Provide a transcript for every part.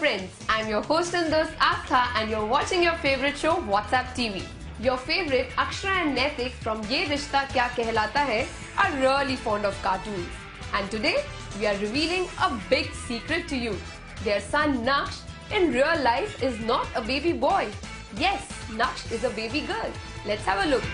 friends, I'm your host and host Astha and you're watching your favorite show WhatsApp TV. Your favorite Akshara and Naitik from Ye Rishta Kya Kehlata Hai are really fond of cartoons. And today we are revealing a big secret to you. Their son Naksh in real life is not a baby boy. Yes, Naksh is a baby girl. Let's have a look.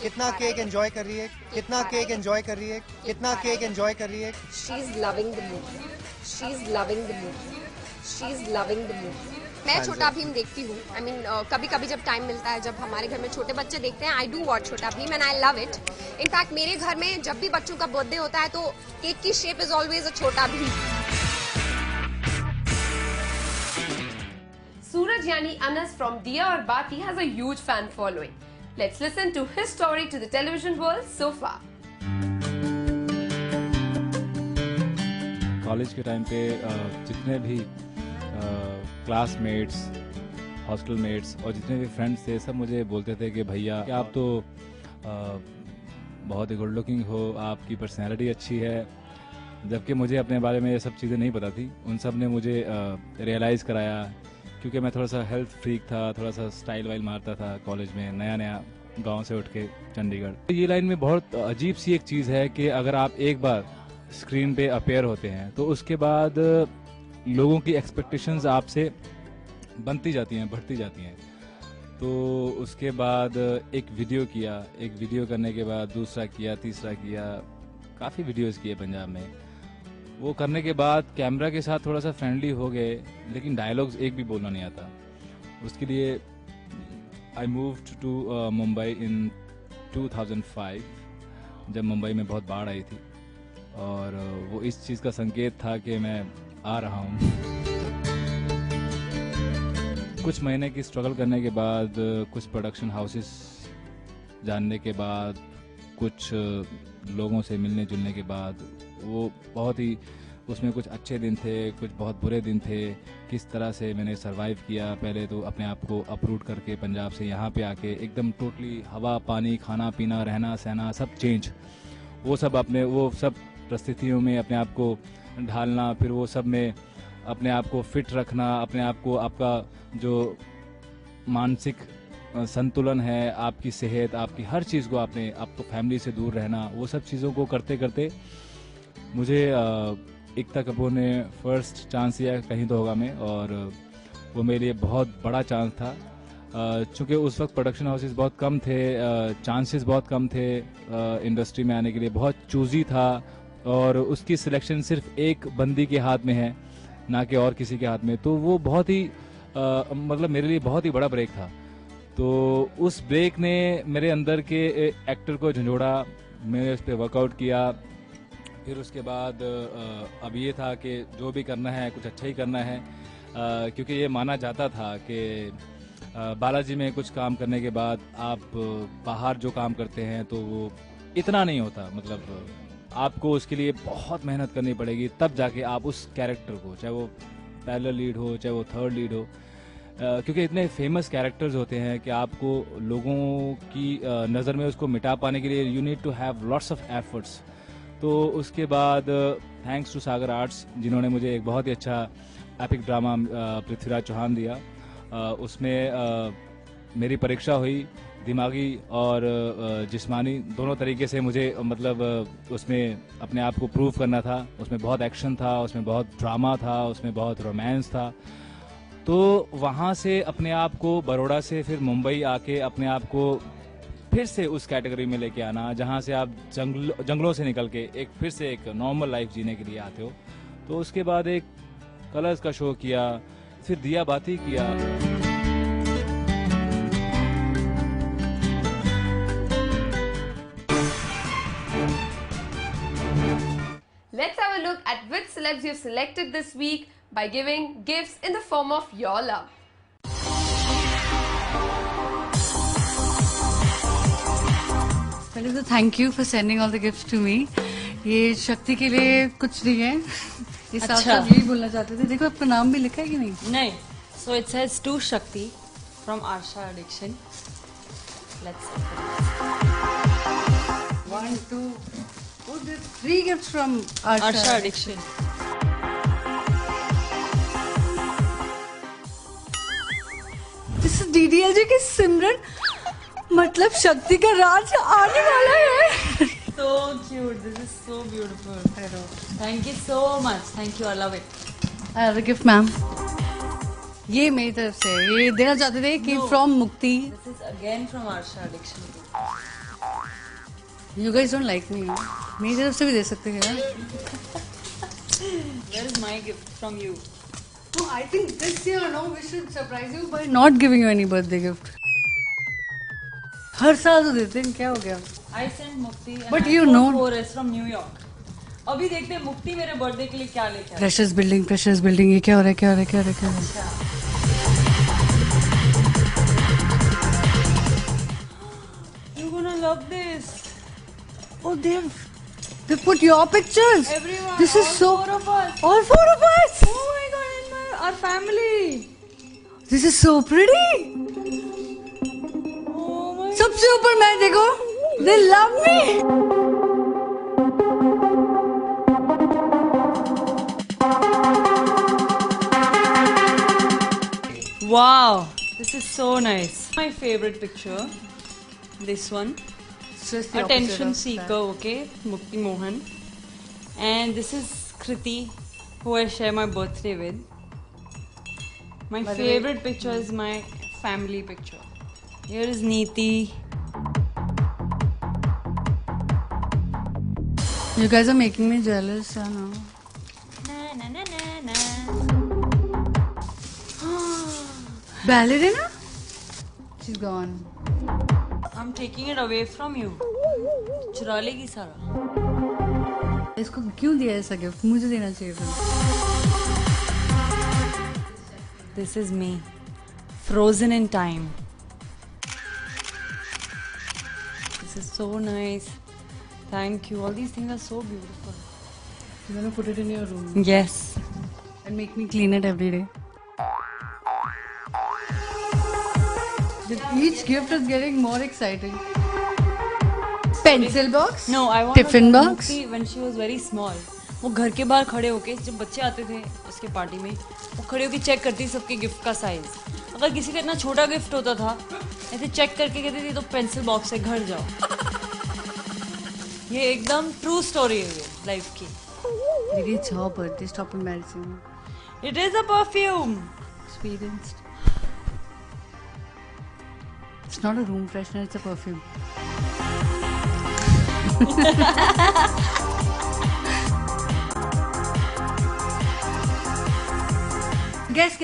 कितना cake enjoy कर रही है, कितना cake enjoy कर रही है, कितना cake enjoy कर रही है. She is loving the movie. She is loving the movie. She is loving the movie. मैं छोटा भीम देखती हूँ. I mean, कभी कभी जब टाइम मिलता है, जब हमारे घर में छोटे बच्चे देखते हैं, I do watch छोटा Bhim and I love it. In fact, मेरे घर में जब भी बच्चों का बर्थडे होता है, तो केक की शेप is always a छोटा Bhim. Suraj Yani Anas from Diya Aur Baati has a huge fan following. Let's listen to his story to the television world so far. College के टाइम पे जितने भी classmates, hostel mats और जितने भी friends थे, सब मुझे बोलते थे कि भैया आप तो बहुत ही गुड लुकिंग हो, आपकी पर्सनैलिटी अच्छी है. जबकि मुझे अपने बारे में ये सब चीज़ें नहीं पता थी. उन सब ने मुझे रियलाइज़ कराया, क्योंकि मैं थोड़ा सा हेल्थ फ्रीक था, थोड़ा सा स्टाइल वाइल मारता था कॉलेज में, नया नया गांव से उठ के चंडीगढ़. तो ये लाइन में बहुत अजीब सी एक चीज़ है कि अगर आप एक बार स्क्रीन पे अपेयर होते हैं तो उसके बाद लोगों की एक्सपेक्टेशंस आपसे बनती जाती हैं, बढ़ती जाती हैं. तो उसके बाद एक वीडियो किया, एक वीडियो करने के बाद दूसरा किया, तीसरा किया, काफ़ी वीडियोज़ किए पंजाब में. वो करने के बाद कैमरा के साथ थोड़ा सा फ्रेंडली हो गए, लेकिन डायलॉग्स एक भी बोलना नहीं आता. उसके लिए आई मूव्ड टू मुंबई इन 2005, जब मुंबई में बहुत बाढ़ आई थी, और वो इस चीज़ का संकेत था कि मैं आ रहा हूँ. कुछ महीने की स्ट्रगल करने के बाद, कुछ प्रोडक्शन हाउसेस जानने के बाद, कुछ लोगों से मिलने जुलने के बाद, वो बहुत ही उसमें कुछ अच्छे दिन थे, कुछ बहुत बुरे दिन थे. किस तरह से मैंने सरवाइव किया. पहले तो अपने आप को अपरूट करके पंजाब से यहाँ पे आके एकदम टोटली हवा, पानी, खाना पीना, रहना सहना सब चेंज. वो सब परिस्थितियों में अपने आप को ढालना, फिर वो सब में अपने आप को फिट रखना, अपने आप को, आपका जो मानसिक संतुलन है, आपकी सेहत, आपकी हर चीज़ को, आपको फैमिली से दूर रहना, वो सब चीज़ों को करते करते मुझे एकता कपूर ने फर्स्ट चांस दिया, कहीं तो होगा मैं, और वो मेरे लिए बहुत बड़ा चांस था. चूँकि उस वक्त प्रोडक्शन हाउसेस बहुत कम थे, चांसेस बहुत कम थे इंडस्ट्री में आने के लिए, बहुत चूजी था, और उसकी सिलेक्शन सिर्फ एक बंदी के हाथ में है, ना कि और किसी के हाथ में. तो वो बहुत ही मतलब मेरे लिए बहुत ही बड़ा ब्रेक था. तो उस ब्रेक ने मेरे अंदर के एक्टर को झंझोड़ा, मैंने उस पर वर्कआउट किया. फिर उसके बाद अब ये था कि जो भी करना है कुछ अच्छा ही करना है, क्योंकि ये माना जाता था कि बालाजी में कुछ काम करने के बाद आप बाहर जो काम करते हैं तो वो इतना नहीं होता. मतलब आपको उसके लिए बहुत मेहनत करनी पड़ेगी, तब जाके आप उस कैरेक्टर को, चाहे वो पैरेलल लीड हो, चाहे वो थर्ड लीड हो, क्योंकि इतने फेमस कैरेक्टर्स होते हैं कि आपको लोगों की नज़र में उसको मिटा पाने के लिए you need to have lots of efforts. तो उसके बाद थैंक्स टू सागर आर्ट्स, जिन्होंने मुझे एक बहुत ही अच्छा एपिक ड्रामा पृथ्वीराज चौहान दिया. उसमें मेरी परीक्षा हुई, दिमागी और जिस्मानी दोनों तरीके से. मुझे मतलब उसमें अपने आप को प्रूव करना था. उसमें बहुत एक्शन था, उसमें बहुत ड्रामा था, उसमें बहुत रोमांस था. तो वहाँ से अपने आप को, बड़ौदा से फिर मुंबई आके अपने आप को फिर से उस कैटेगरी में लेके आना, जहाँ से आप जंगलों से निकल के फिर से एक नॉर्मल लाइफ जीने के लिए आते हो. तो उसके बाद एक कलर्स का शो किया, फिर दिया बाती किया. Let's have a look at which celebs you've selected this week by giving gifts in the form of your love. पहले तो thank you for sending all the gifts to me. ये शक्ति के लिए कुछ नहीं है, ये साफ साफ यही बोलना चाहते थे. देखो आपका नाम भी लिखा है कि नहीं? नहीं. सो इट सेज टू शक्ति from Asha addiction. Let's 1 2 Oh, there's 3 gifts from Arsha Addiction. This is DDLJ की सिमरन, मतलब शक्ति का राज आने वाला है. So cute. This is so beautiful. I know. Thank you so much. Thank you. I love it. I have a gift, ma'am. ये मेरी तरफ से, ये देना चाहते थे कि from मुक्ति. This is again from Arsha Addiction. You guys don't like me. मेरी तरफ से भी दे सकते हैं. Where is my gift from you? No, I think this year, no, we should surprise you by not giving you any birthday gift. हर साल तो देते हैं, क्या हो गया? I sent Mukti and But I you got know- 4S from New York. अभी देखते हैं मुक्ति मेरे बर्थडे के लिए क्या लेके आए. Precious building, ये क्या हो रहा है, क्या हो रहा है, क्या हो रहा है, क्या हो रहा है? You're gonna love this. Oh, they put your pictures. Everyone. This is all so. 4 of us. All 4 of us. Oh my god, and our family. This is so pretty. Oh my. सबसे ऊपर मैं देखो. They love me. Wow, this is so nice. My favorite picture. This one. It's just the opposite Attention of seeker, okay? Mukti Mohan. And this is Kriti, who I share my birthday with. My By the way- favorite picture is my family picture. Here is Neeti. You guys are making me jealous, I know. Na na na na na. Ballerina? She's gone. I'm taking it away from you. चुरा लेगी सारा. इसको क्यों दिया ऐसा gift? मुझे देना चाहिए था. This is me, frozen in time. This is so nice. Thank you. All these things are so beautiful. You're gonna put it in your room Yes. and make me clean it every day. Each gift is getting more exciting. Pencil box? No, I want Tiffin box? when she was very small. वो घर के बाहर खड़े होके जब बच्चे आते थे उसके पार्टी में वो खड़े होके चेक करती थी सबके गिफ्ट का साइज. अगर किसी का इतना छोटा गिफ्ट होता था ऐसे चेक करके कहती थी तो पेंसिल बॉक्स से घर जाओ. ये एकदम ट्रू स्टोरी है ये लाइफ की. Didi, it's her birthday. Stop embarrassing me. It is a perfume. Experienced. It's not a room freshener, it's a perfume. Guess.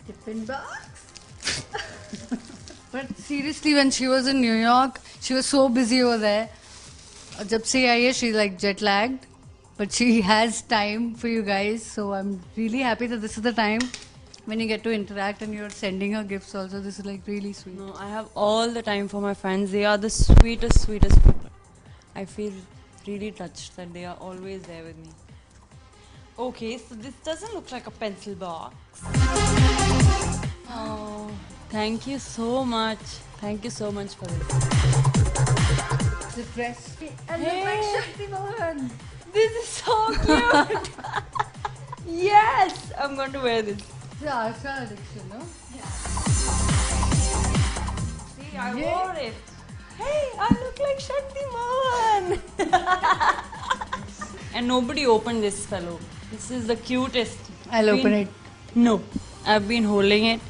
Tiffin box? But seriously, when she was in New York, she was so busy over there. जब से आई है, she's like jet lagged. But she has time for you guys, so I'm really happy that this is the time when you get to interact and you're sending her gifts also. This is like really sweet. No, I have all the time for my fans. They are the sweetest people. I feel really touched that they are always there with me. Okay, so this doesn't look like a pencil box. Oh, thank you so much. Thank you so much for this. The dress. And Hey. look like Shakti Mohan. This is so cute. Yes, I'm going to wear this. The Arsha addiction, no? See, I wore it. Hey, I look like Shakti Mohan. And nobody opened this fellow. This is the cutest. I'll open it. No, I've been holding it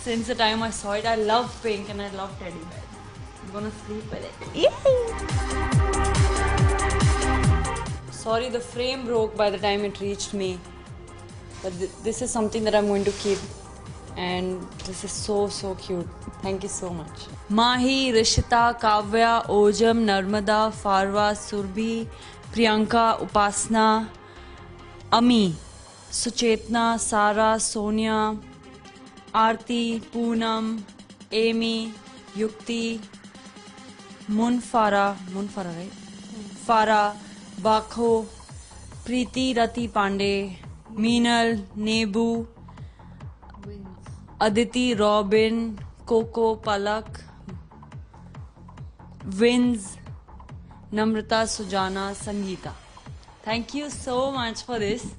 since the time I saw it. I love pink and I love teddy bears. I'm gonna sleep with it. Yay! Sorry, the frame broke by the time it reached me. But this is something that I'm going to keep. And this is so cute. Thank you so much. Mahi, Rishita, Kavya, Ojam, Narmada, Farwa, Surbhi, Priyanka, Upasna, Ami, Suchetna, Sara, Sonia, Aarti, Poonam, Amy, Yukti, Munfara, right? Farah, Bakho, Preeti, Rati Pandey, Meenal, Nebu, Aditi, Robin, Coco, Palak, Vinz, Namrata, Sujana, Sangeeta. Thank you so much for this.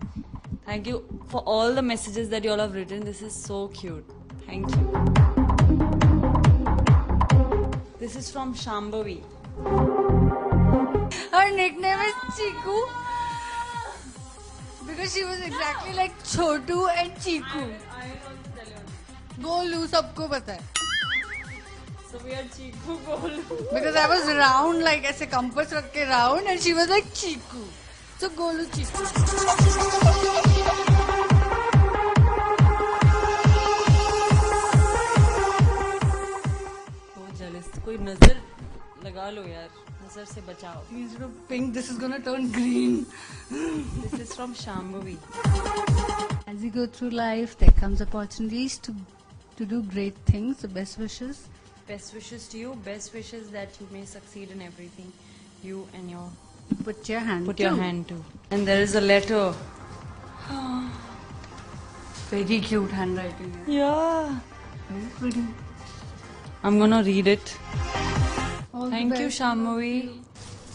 Thank you for all the messages that you all have written. This is so cute. Thank you. This is from Shambhavi. Her nickname is Chiku because she was exactly like Chotu and Chiku. Golu, सबको पता है. So we are Chiku Golu. Because I was round, like ऐसे compass रख के round, and she was like Chiku. So Golu Chiku. बहुत jealous. कोई नजर लगा लो यार. नजर से बचाओ. Instead of pink, this is gonna turn green. This is from Shambhavi. As you go through life, there comes opportunities to do great things. So best wishes. Best wishes to you. Best wishes that you may succeed in everything you and your Put your hand. put your hand to. And there is a letter. Very cute handwriting. Yeah. Very pretty. I'm gonna read it. All the Thank you, best. Shambhavi.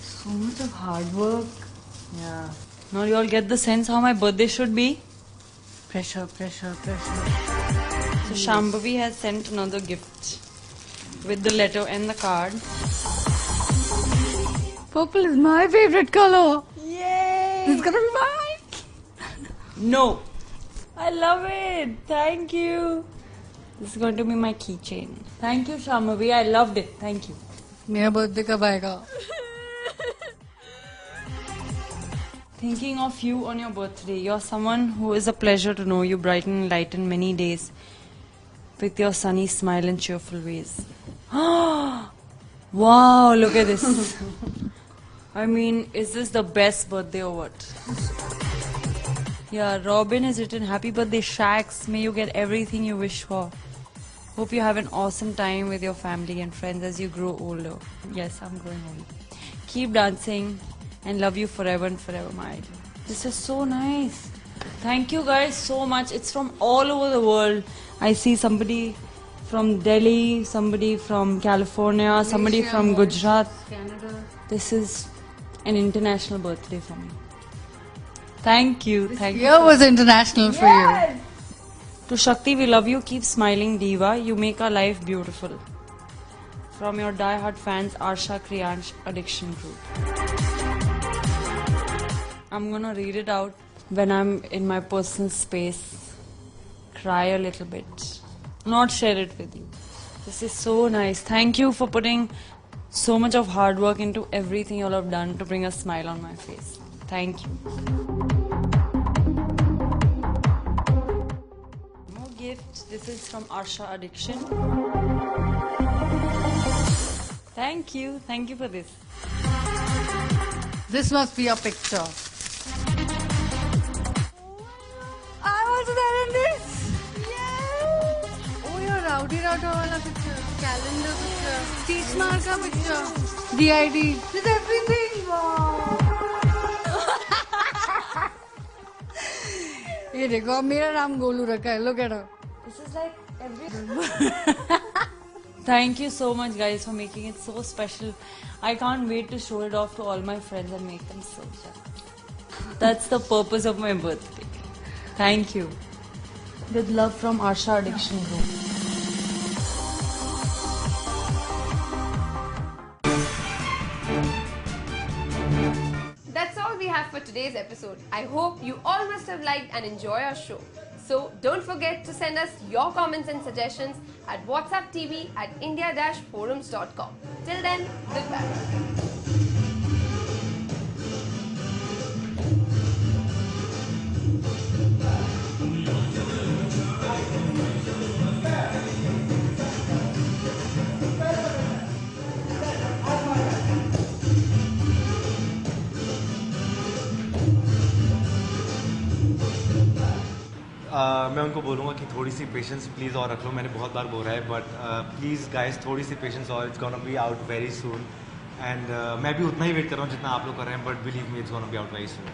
So much of hard work. Yeah. Now you all get the sense how my birthday should be. Pressure, pressure, pressure. So Shambhavi has sent another gift with the letter and the card. Purple is my favorite color. Yay! It's gonna be mine. No. I love it. Thank you. This is going to be my keychain. Thank you, Shambhavi. I loved it. Thank you. मेरा birthday कब आएगा? Thinking of you on your birthday. You're someone who is a pleasure to know. You brighten and lighten many days with your sunny smile and cheerful ways. Wow, look at this. I mean, is this the best birthday or what? Yeah, Robin has written, Happy birthday, Shax. May you get everything you wish for. Hope you have an awesome time with your family and friends as you grow older. Yes, I'm growing older. Keep dancing and love you forever and forever, my idol. This is so nice. Thank you guys so much. It's from all over the world. I see somebody from Delhi, somebody from California, somebody from Gujarat. Canada. This is an international birthday for me. Thank you. Thank you. Year was international for you. To Shakti, we love you. Keep smiling, Diva. You make our life beautiful. From your die-hard fans, Arsha Kriyansh Addiction Group. I'm gonna read it out when I'm in my personal space. Cry a little bit. Not share it with you. This is so nice. Thank you for putting so much of hard work into everything you all have done to bring a smile on my face. Thank you. More gift. This is from Arsha Addiction. Thank you. Thank you for this. This must be your picture. I was there in this. Yes. Oh, your Rowdy Rowdy wala picture. Calendar picture. Teach marka picture. DID. This is everything. Wow. ये देखो अब मेरा नाम गोलू रखा है. Look at her. This is like everything. Thank you so much, guys, for making it so special. I can't wait to show it off to all my friends and make them so jealous. That's the purpose of my birthday. Thank you. With love from Arsha Addiction Group. That's all we have for today's episode. I hope you all must have liked and enjoyed our show. So don't forget to send us your comments and suggestions at whatsapptv@india-forums.com. Till then, goodbye. मैं उनको बोलूँगा कि थोड़ी सी patience please और रख लो. मैंने बहुत बार बोला है, बट प्लीज़ गाइस थोड़ी सी पेशेंस और. It's gonna be out very soon. And मैं भी उतना ही वेट कर रहा हूँ जितना आप लोग कर रहे हैं, but believe me it's gonna be out very soon.